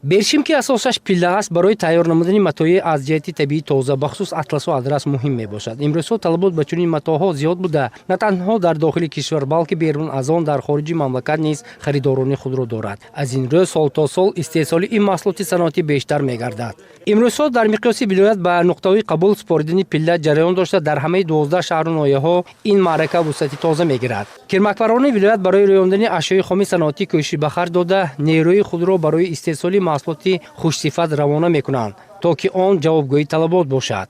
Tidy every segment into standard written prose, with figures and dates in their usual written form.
бершим ки асосаш пилла аст барои тайёр намудани матоъи аз ҷиҳати табиӣ тоза бахусус атласу адрас муҳим мебошад. имрӯзҳо талабот ба чунин матоъҳо зиёд буда, на танҳо дар дохили кишвар, балки берун аз он дар хориҷи мамлакат низ харидорони худро дорад. аз ин рӯ сол то сол истеҳсоли ин маҳсулоти саноатӣ бештар мегардад. имрӯзҳо дар миқёси вилоят ба нуқтаҳои қабул споридани пилла ҷараён дошта, дар ҳамаи 12 шаҳру ноҳияҳо ин маърака вусъати тоза мегирад. кирмакпарварони вилоят барои рӯёндани ашёи хоми саноатӣ кӯшиш ба харҷ дода, нерӯи худро барои истеҳсоли маҳсулоти хушсифат равона мекунанд, то ки он ҷавобгоҳи талабот бошад.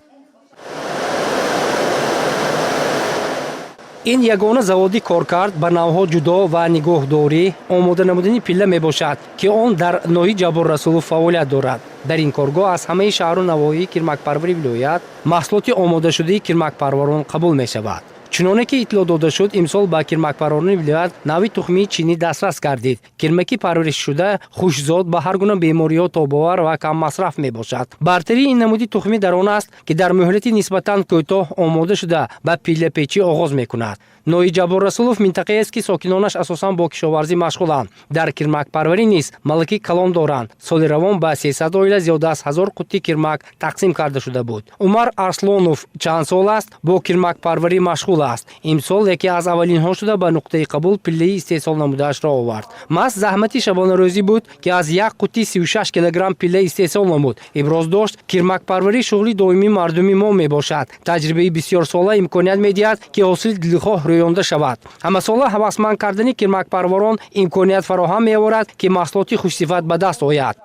ин ягона заводи коркард ба навъҳо ҷудо ва нигоҳдорӣ омода намудани пилла мебошад, ки он дар ноҳияи Ҷабор Расулов фаъолият дорад. дар ин коргоҳ аз ҳамаи шаҳру навоҳии кирмакпарвари вилоят маҳсулоти омодашудаи кирмакпарварон қабул мешавад. чуноне ки итлоъ дода шуд, имсол ба кирмакпарварони вилоят навъи тухмии чинӣ дастрас гардид. кирмаки парваришшуда хушкзод ба ҳар гуна бемориҳо тобовар ва каммасраф мебошад. бартарии ин намуди тухмӣ дар он аст, ки дар муҳлати нисбатан кӯтоҳ омода шуда ба пиллапечӣ оғоз мекунад. ноҳияи Ҷабор Расулов минтақаест, ки сокинонаш асосан бо кишоварзӣ машғуланд. дар кирмакпарварӣ низ малаки калон доранд. соли равон ба 300 оила зиёда аз 1000 қутти кирмак тақсим карда шуда буд. Умар Арслонов чанд сол аст бо кирмакпарварӣ машғул аст. имсол яке аз аввалинҳо шуда ба нуқтаи қабул пиллаи истеҳсол намудаашро овард. мас заҳмати шабонарӯзӣ буд, ки аз як қутти 36 килограмм пилла истеҳсол намуд. иброз дошт, кирмакпарварӣ шуғли доимии мардуми мо мебошад. таҷрибаи бисёрсола имконият медиҳад, ки ҳосили дилхоҳ рӯёнда шавад. ҳамасола ҳавасманд кардани кирмакпарворон имконият фароҳам меоварад, ки маҳсулоти хушсифат ба даст ояд.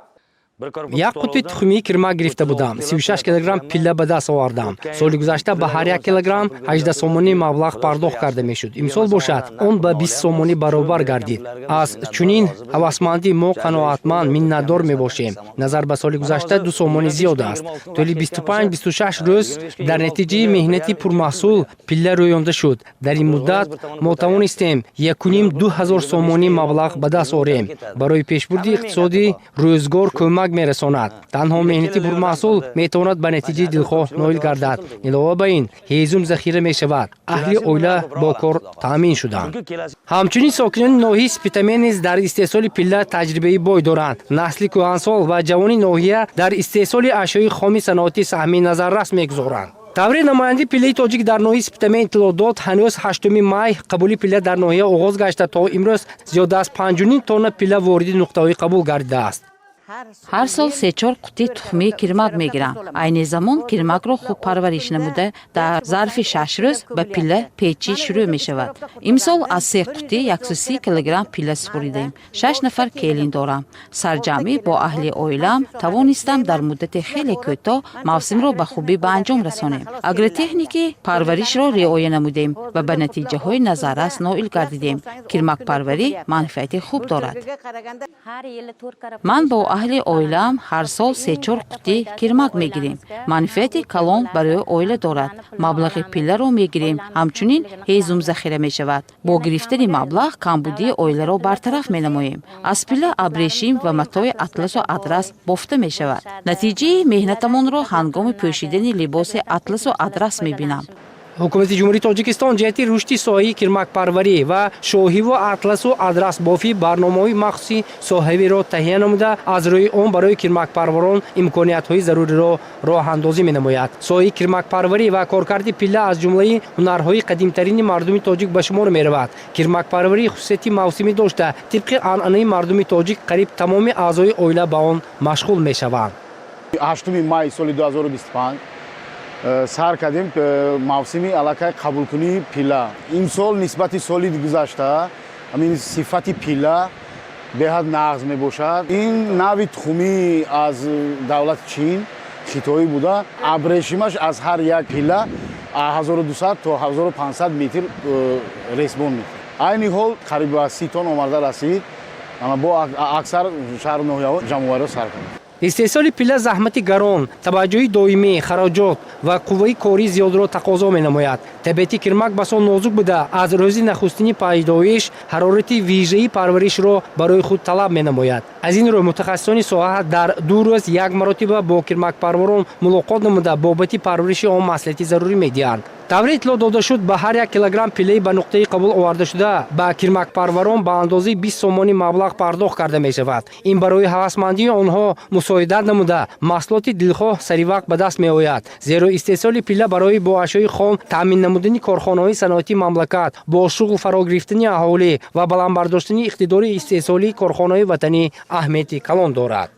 як қутти тухмии кирмак гирифта будам. 36 килограмм пилла ба даст овардам. соли гузашта ба ҳар 1 килограмм 18 сомонӣ маблағ пардохт карда мешуд. имсол бошад, он ба 20 сомонӣ баробар гардид. аз чунин ҳавасмандӣ мо қаноатманд миннатдор мебошем. назар ба соли гузашта 2 сомонӣ зиёд аст. толи 25-26 рӯз дар натиҷаи меҳнати пурмаҳсул пилла рӯёнда шуд. дар ин муддат мо тавонистем 1,5-2 сомонӣ маблағ ба даст орем. барои пешбурди иқтисоди рӯзгор кӯмак мерасонад. танҳо меҳнати пурмаҳсул метавонад ба натиҷаи дилхоҳ ноил гардад. илова ба ин ҳезум захира мешавад. аҳли оила бо кор таъмин шуданд. ҳамчунин сокинони ноҳияи Спитамен низ дар истеҳсоли пилла таҷрибаи бой доранд. насли кӯҳансол ва ҷавони ноҳия дар истеҳсоли ашёи хоми саноатӣ саҳми назаррас мегузоранд. таври намояндаи пиллаи тоҷик дар ноҳияи Спитамен иттилоъ дод, ҳанӯз 8 май қабули пилла дар ноҳия оғоз гашта, то имрӯз зиёда аз 5,5 тонна пилла вориди нуқтаҳои қабул гардидааст. ҳар сол 3-4 қутти тухмии кирмак мегирам. айни замон кирмакро хуб парвариш намуда дар зарфи 6 рӯз ба пилла печӣ шурӯъ мешавад. имсол аз 3 қутти 130 килограмм пилла супоридаем. 6 нафар келин дорам. сарҷамъӣ бо аҳли оилам тавонистам дар муддати хеле кӯтоҳ мавсимро ба хубӣ ба анҷом расонем. агротехники парваришро риоя намудем ва ба натиҷаҳои назаррас ноил гардидем. кирмакпарварӣ манфиати хуб дорад. ман бо аҳли оилаам ҳар сол 3-4 қутти кирмак мегирем. манфиати калон барои оила дорад. маблағи пилларо мегирем, ҳамчунин ҳезум захира мешавад. бо гирифтани маблағ камбудии оиларо бартараф менамоем. аз пилла абрешим ва матои атласу адрас бофта мешавад. натиҷаи меҳнатамонро ҳангоми пӯшидани либоси атласу адрас мебинам. ҳукумати ҷумҳурии Тоҷикистон ҷиҳати рушди соҳаи кирмакпарварӣ ва шоҳиву атласу адрасбофӣ барномаҳои махсуси соҳавиро таҳия намуда, аз рӯи он барои кирмакпарварон имкониятҳои заруриро роҳандозӣ менамояд. соҳаи кирмакпарварӣ ва коркарди пилла аз ҷумлаи ҳунарҳои қадимтарини мардуми тоҷик ба шумор меравад. кирмакпарварӣ хусусияти мавсимӣ дошта, тибқи анъанаи мардуми тоҷик қариб тамоми аъзои оила ба он машғул мешаванд. 8 май соли 2025 сар кардем мавсими аллакай қабулкунии пилла. имсол нисбати соли гузашта ҳамин сифати пилла беҳад нағз мебошад. ин нави тухмӣ аз давлати чин хитоӣ буда, абрешимаш аз ҳар як пилла 1200 то 1500 метр ресбон мекунад. айни ҳол қариб ба 30 тонн омада расид. бо аксар шаҳру ноҳияҳо ҷамъовариро сар кардем. истеҳсоли пилла заҳмати гарон, таваҷҷӯҳи доимӣ, хароҷот ва қувваи кории зиёдро тақозо менамояд. табиати кирмак басо нозук буда аз рӯзи нахустини пайдоиш ҳарорати вижаи парваришро барои худ талаб менамояд. аз ин рӯ мутахассисони соҳа дар 2 рӯз як маротиба бо кирмакпарворон мулоқот намуда бобати парвариши он маслиҳати зарурӣ медиҳанд. тавре итлоъ дода шуд ба ҳар 1 килограмм пиллаи ба нуқтаи қабул овардашуда ба кирмакпарварон ба андозаи 20 сомони маблағ пардохт карда мешавад. ин барои ҳавасмандии онҳо мусоидат намуда маҳсулоти дилхоҳ саривақт ба даст меояд, зеро истеҳсоли пилла барои бо ашёи хом таъмин намудани корхонаҳои саноатии мамлакат, бо шуғл фаро гирифтани аҳолӣ ва баландбардоштани иқтидори истеҳсолии корхонаҳои ватанӣ аҳамияти калон дорад.